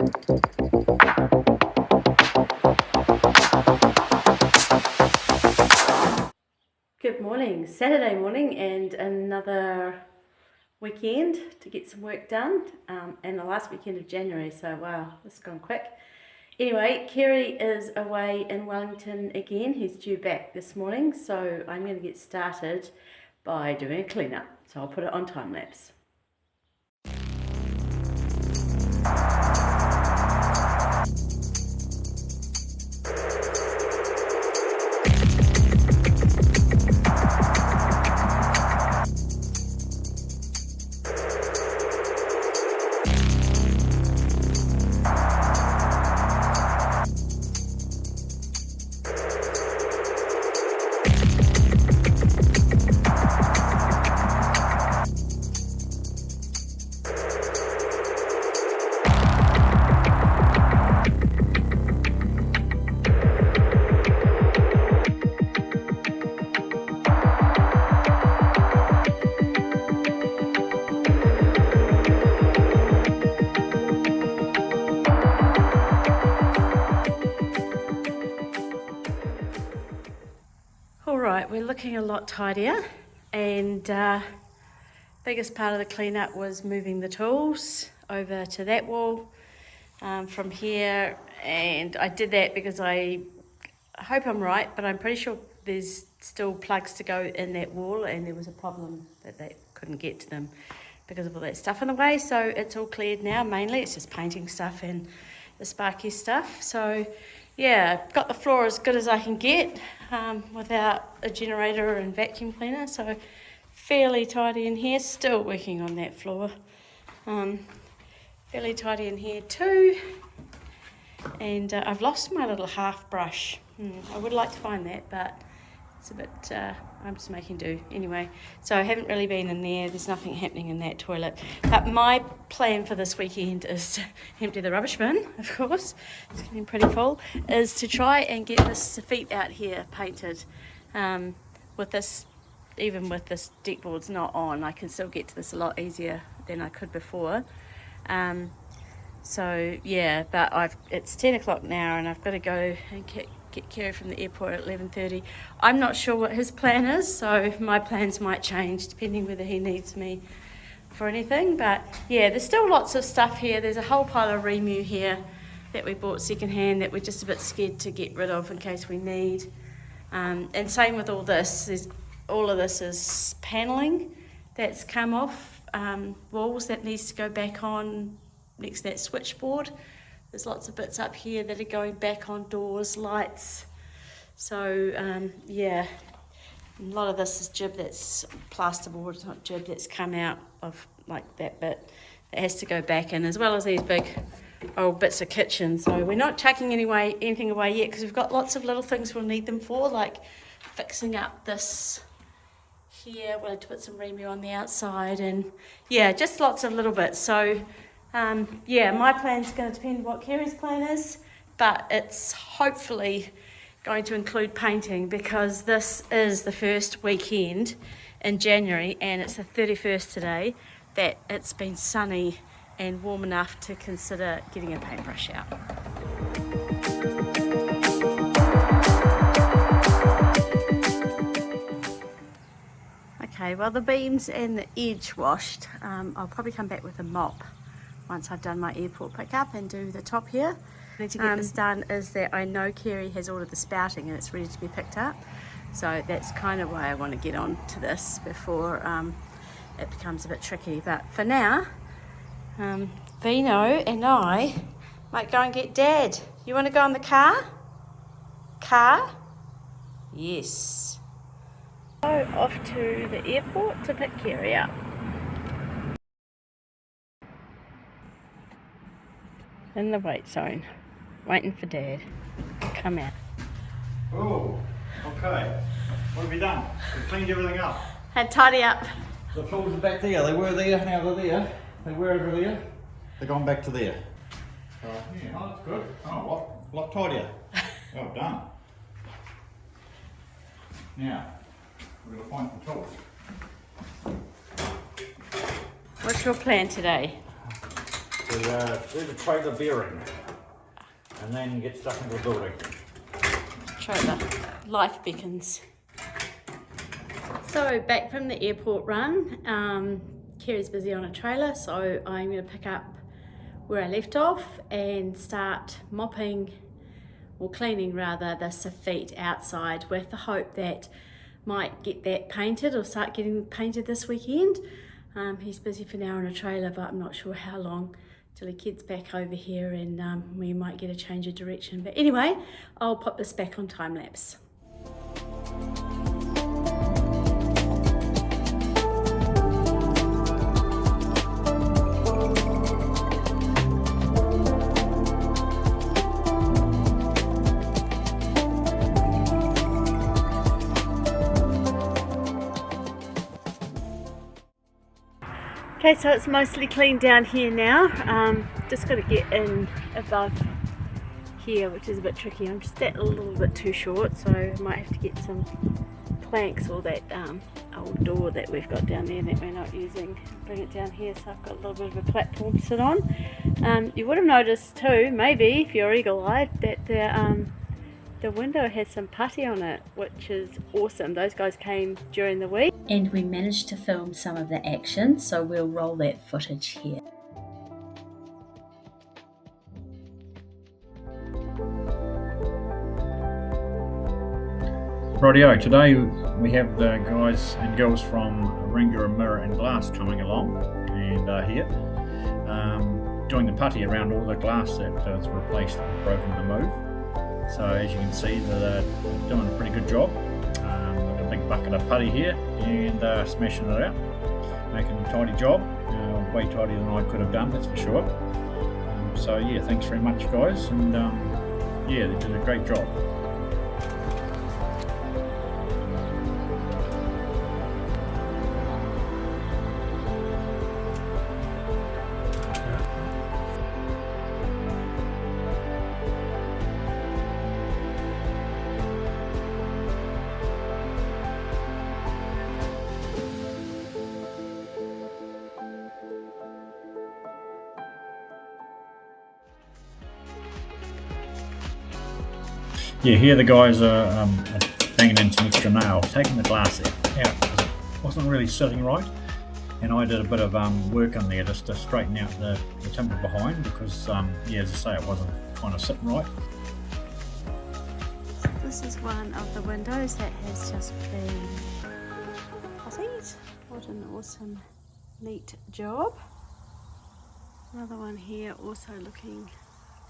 Good morning, Saturday morning, and another weekend to get some work done, and the last weekend of January, so wow, this has gone quick. Anyway, Kerry is away in Wellington again. He's due back this morning, so I'm going to get started by doing a clean-up, so I'll put it on time lapse. Alright, we're looking a lot tidier, and biggest part of the cleanup was moving the tools over to that wall from here, and I did that because I hope I'm right, but I'm pretty sure there's still plugs to go in that wall, and there was a problem that they couldn't get to them because of all that stuff in the way. So it's all cleared now. Mainly it's just painting stuff and the sparky stuff. So yeah, got the floor as good as I can get without a generator and vacuum cleaner, so fairly tidy in here. Still working on that floor. Fairly tidy in here too. And I've lost my little half brush. I would like to find that, but it's a bit, I'm just making do anyway. So I haven't really been in there. There's nothing happening in that toilet. But my plan for this weekend is to empty the rubbish bin, of course. It's getting pretty full. Is to try and get this feet out here painted. With this, even with this deck boards not on, I can still get to this a lot easier than I could before. So yeah, but it's 10 o'clock now, and I've got to go and get Kerry from the airport at 11:30. I'm not sure what his plan is, so my plans might change depending whether he needs me for anything. But yeah, there's still lots of stuff here. There's a whole pile of Remu here that we bought secondhand that we're just a bit scared to get rid of in case we need. And same with all this. All of this is paneling that's come off walls that needs to go back on next to that switchboard. There's lots of bits up here that are going back on doors, lights. So yeah, a lot of this is jib that's plasterboard, it's not jib that's come out of like that bit that has to go back in, as well as these big old bits of kitchen. So we're not chucking anything away yet, because we've got lots of little things we'll need them for, like fixing up this here. We'll have to put some Remu on the outside, and yeah, just lots of little bits. So yeah, my plan's going to depend on what Kerry's plan is, but it's hopefully going to include painting, because this is the first weekend in January, and it's the 31st today, that it's been sunny and warm enough to consider getting a paintbrush out. Okay, well, the beams and the edge washed. I'll probably come back with a mop once I've done my airport pickup and do the top here. To get this done is that I know Kerry has ordered the spouting and it's ready to be picked up. So that's kind of why I want to get on to this before it becomes a bit tricky. But for now, Vino and I might go and get Dad. You want to go in the car? Car? Yes. So off to the airport to pick Kerry up. In the wait zone, waiting for Dad. Come out. Oh, okay. What have we done? We've cleaned everything up. And tidy up. The tools are back there. They were there, now they're there. They were over there. They're gone back to there. Yeah, oh, that's good. Oh, lot tidier. Well done. Now, we're going to find some tools. What's your plan today? to do the trailer bearing and then get stuck into the building. Trailer. Life beacons. So back from the airport run, Kerry's busy on a trailer, so I'm going to pick up where I left off and start mopping, or cleaning rather, the feet outside with the hope that might get that painted or start getting painted this weekend. He's busy for now on a trailer, but I'm not sure how long till he gets back over here, and we might get a change of direction. But anyway, I'll pop this back on time lapse. Okay, so it's mostly clean down here now. Just got to get in above here, which is a bit tricky. I'm just that a little bit too short, so I might have to get some planks or that old door that we've got down there that we're not using. Bring it down here, so I've got a little bit of a platform to sit on. You would have noticed too, maybe if you're eagle-eyed, that the window has some putty on it, which is awesome. Those guys came during the week and we managed to film some of the action, so we'll roll that footage here. Rightio, today we have the guys and girls from Ringer Mirror and Glass coming along and here doing the putty around all the glass that was replaced or broken in the move. So as you can see, they're doing a pretty good job. Got a big bucket of putty here and smashing it out, making a tidy job, way tidier than I could have done, that's for sure. So yeah, thanks very much guys, and yeah, they did a great job. Yeah, here the guys are banging in some extra nails, taking the glass out because it wasn't really sitting right, and I did a bit of work on there just to straighten out the timber behind because, yeah, as I say, it wasn't kind of sitting right. So this is one of the windows that has just been puttied. What an awesome, neat job. Another one here also looking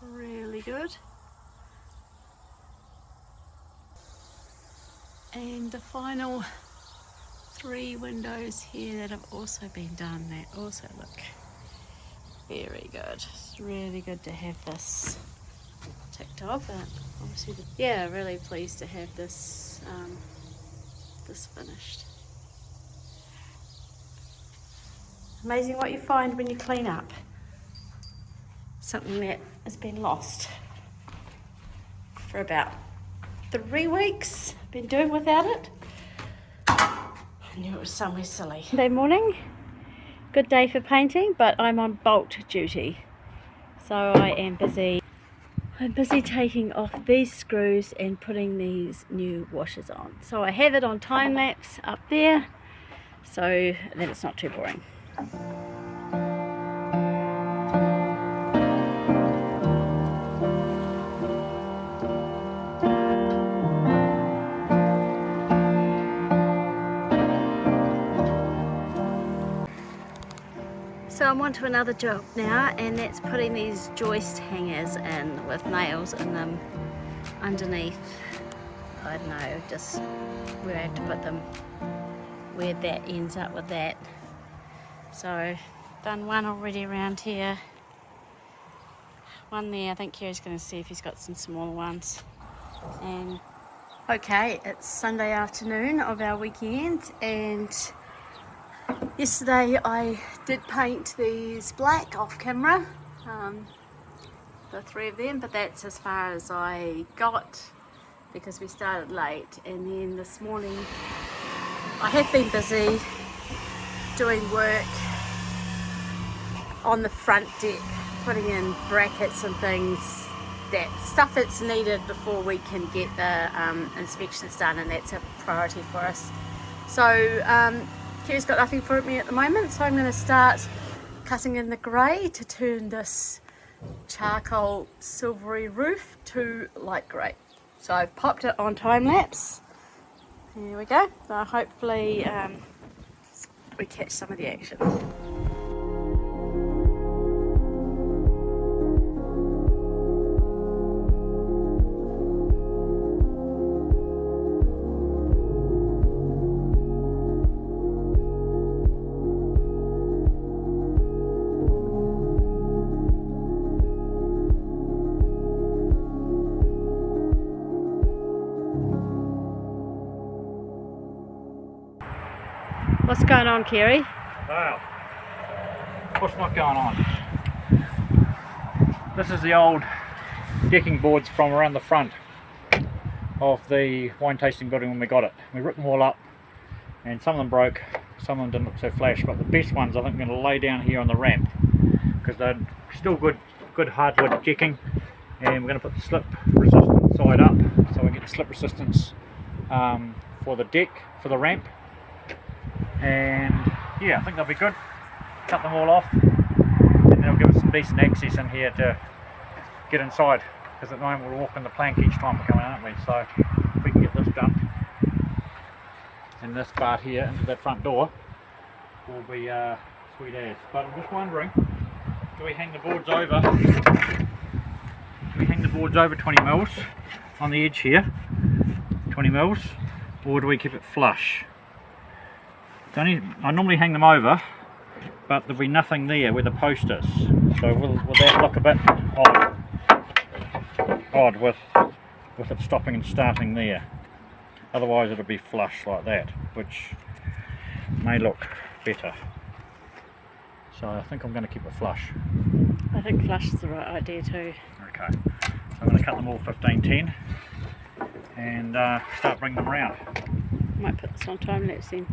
really good. And the final 3 windows here that have also been done that also look very good. It's really good to have this ticked off, but obviously, yeah, really pleased to have this this finished. Amazing what you find when you clean up something that has been lost for about 3 weeks. Been doing without it. I knew it was somewhere silly. Monday morning, good day for painting, but I'm on bolt duty, so I am busy. I'm busy taking off these screws and putting these new washers on. So I have it on time lapse up there, so that it's not too boring. So I'm on to another job now, and that's putting these joist hangers in with nails in them underneath. I don't know, just where I have to put them, where that ends up with that. So done one already around here, one there. I think Kerry's going to see if he's got some smaller ones. And okay, it's Sunday afternoon of our weekend, and yesterday I did paint these black off camera, the 3 of them, but that's as far as I got because we started late. And then this morning I have been busy doing work on the front deck putting in brackets and things, that stuff that's needed before we can get the inspections done, and that's a priority for us. So Kerry's got nothing for me at the moment, so I'm going to start cutting in the grey to turn this charcoal silvery roof to light grey. So I've popped it on time lapse. There we go. So hopefully we catch some of the action. What's going on, Kerry? Wow, what's not going on? This is the old decking boards from around the front of the wine tasting building when we got it. We ripped them all up, and some of them broke, some of them didn't look so flash, but the best ones I think I'm going to lay down here on the ramp, because they're still good hardwood decking, and we're going to put the slip resistant side up so we get the slip resistance for the deck, for the ramp. And yeah, I think they'll be good. Cut them all off, and they'll give us some decent access in here to get inside, because at the moment we're walking the plank each time we're coming, aren't we? So if we can get this done, and this part here into that front door will be sweet as. But I'm just wondering, do we hang the boards over? Do we hang the boards over 20 mils on the edge here, 20 mils, or do we keep it flush? I normally hang them over, but there'll be nothing there where the post is, so will that look a bit odd with it stopping and starting there? Otherwise it'll be flush like that, which may look better. So I think I'm going to keep it flush. I think flush is the right idea too. Okay, so I'm going to cut them all 15-10 and start bringing them around. Might put this on time lapse then.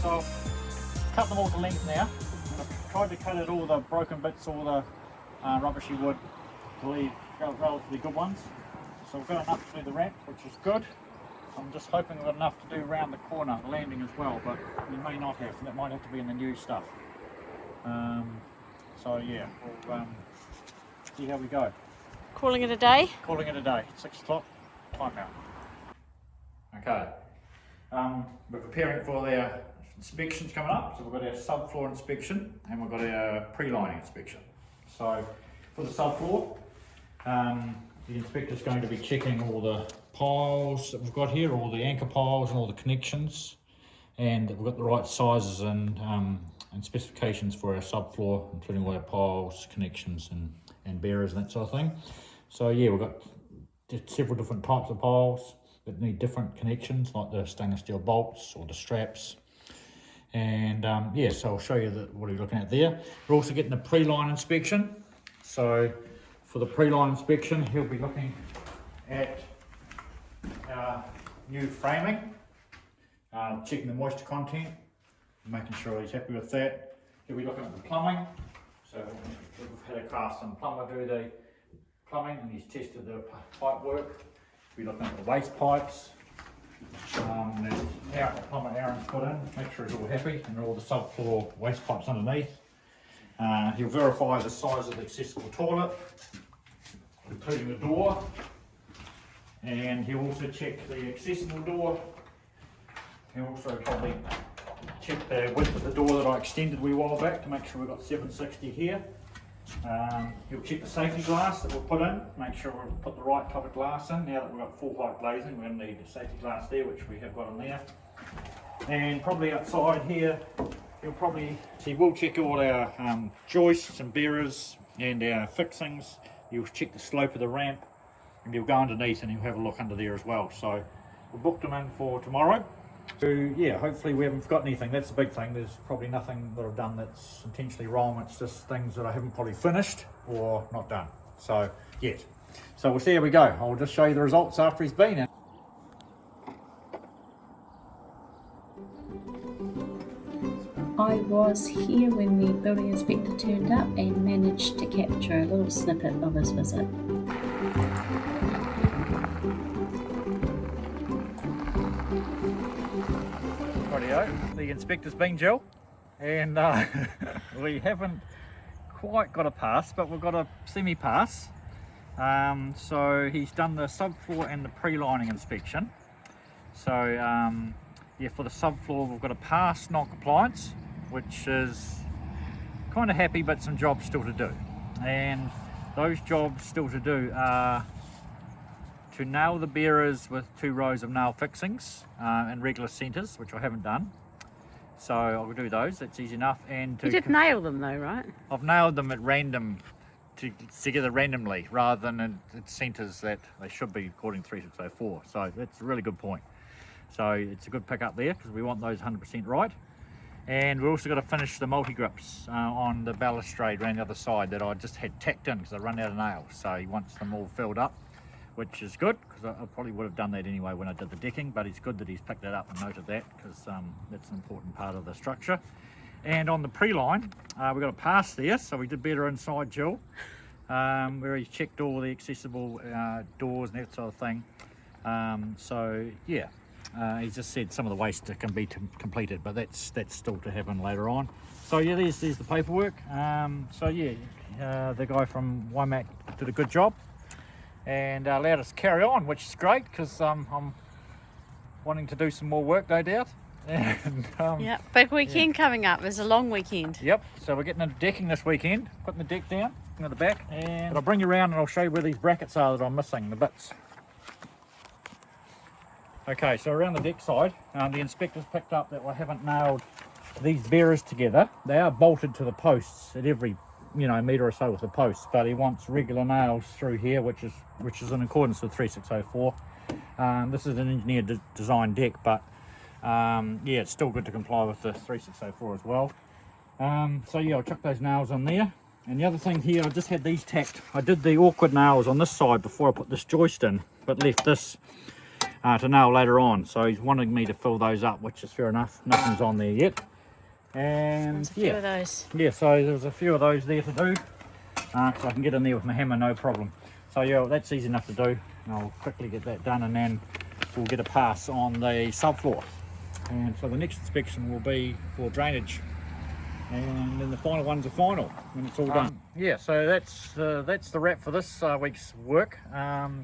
So cut them all to length now. I've tried to cut out all the broken bits, all the rubbishy wood, to leave relatively good ones. So we've got enough to do the ramp, which is good. I'm just hoping we've got enough to do around the corner, the landing as well, but we may not have, and that might have to be in the new stuff. So yeah, we'll see how we go. Calling it a day? Calling it a day. 6 o'clock, time out. Okay, we're preparing for their inspections coming up. So we've got our subfloor inspection and we've got our pre-lining inspection. So for the subfloor, the inspector's going to be checking all the piles that we've got here, all the anchor piles and all the connections, and we've got the right sizes and specifications for our subfloor, including all our piles, connections and bearers and that sort of thing. So yeah, we've got several different types of piles that need different connections, like the stainless steel bolts or the straps, And yeah, so I'll show you what you're looking at there. We're also getting a pre-line inspection. So for the pre-line inspection, he'll be looking at our new framing, checking the moisture content, making sure he's happy with that. He'll be looking at the plumbing. So we've had a cast-in plumber do the plumbing, and he's tested the pipe work. We'll be looking at the waste pipes. There's the plumber Aaron's put in, make sure he's all happy, and all the subfloor waste pipes underneath. He'll verify the size of the accessible toilet, including the door, and he'll also check the accessible door. He'll also probably check the width of the door that I extended a wee while back to make sure we've got 760 here. He'll check the safety glass that we'll put in, make sure we've put the right type of glass in. Now that we've got full height glazing, we're going to need a safety glass there, which we have got in there. And probably outside here, he will check all our joists and bearers and our fixings. He'll check the slope of the ramp, and he'll go underneath and he'll have a look under there as well. So we booked him in for tomorrow. So yeah, hopefully we haven't forgotten anything. That's the big thing. There's probably nothing that I've done that's intentionally wrong. It's just things that I haven't probably finished or not done. So yet. So we'll see how we go. I'll just show you the results after he's been in. I was here when the building inspector turned up and managed to capture a little snippet of his visit. Rightio, the inspector's been Jill, and we haven't quite got a pass, but we've got a semi-pass. So he's done the subfloor and the pre-lining inspection. So yeah, for the subfloor we've got a pass non-compliance, which is kind of happy, but some jobs still to do. And those jobs still to do are to nail the bearers with 2 rows of nail fixings and regular centres, which I haven't done. So I'll do those, that's easy enough. And You did nail them though, right? I've nailed them at random, together randomly, rather than at centres that they should be according to 3604. So that's a really good point. So it's a good pick up there, because we want those 100% right. And we've also got to finish the multi-grips on the balustrade around the other side that I just had tacked in because I run out of nails. So he wants them all filled up, which is good, because I probably would have done that anyway when I did the decking, but it's good that he's picked that up and noted that, because that's an important part of the structure. And on the pre-line, we've got a pass there, so we did better inside Jill, where he's checked all the accessible doors and that sort of thing. So yeah. He just said some of the waste can be completed, but that's still to happen later on. So yeah, there's the paperwork. So yeah, the guy from Waimak did a good job and allowed us to carry on, which is great, because I'm wanting to do some more work, no doubt. And, yeah, big weekend coming up. There's a long weekend. Yep, so we're getting into decking this weekend, putting the deck down at the back, and I'll bring you around and I'll show you where these brackets are that I'm missing, the bits. Okay, so around the deck side, the inspector's picked up that I haven't nailed these bearers together. They are bolted to the posts at every, metre or so with the posts, but he wants regular nails through here, which is in accordance with 3604. This is an engineered design deck, but yeah, it's still good to comply with the 3604 as well. So yeah, I'll chuck those nails on there. And the other thing here, I just had these tacked. I did the awkward nails on this side before I put this joist in, but left this to nail later on, so he's wanting me to fill those up, which is fair enough. Nothing's on there yet, and There's a few of those. Yeah, so there's a few of those there to do, so I can get in there with my hammer, no problem. So yeah, that's easy enough to do. I'll quickly get that done, and then we'll get a pass on the subfloor. And so the next inspection will be for drainage, and then the final one's the final when it's all done. Yeah, so that's the wrap for this week's work.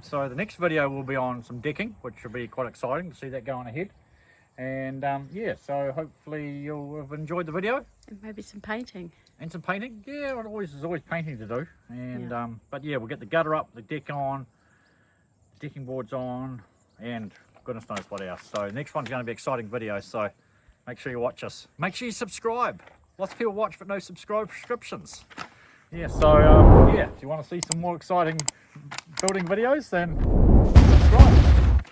So the next video will be on some decking, which will be quite exciting to see that going ahead. And yeah, so hopefully you'll have enjoyed the video. And maybe some painting. And some painting. Yeah, there's always painting to do. And yeah. But yeah, we'll get the gutter up, the deck on, the decking boards on, and goodness knows what else. So next one's going to be an exciting video, so make sure you watch us. Make sure you subscribe. Lots of people watch but no subscriptions. Yeah, so yeah, if you want to see some more exciting building videos, then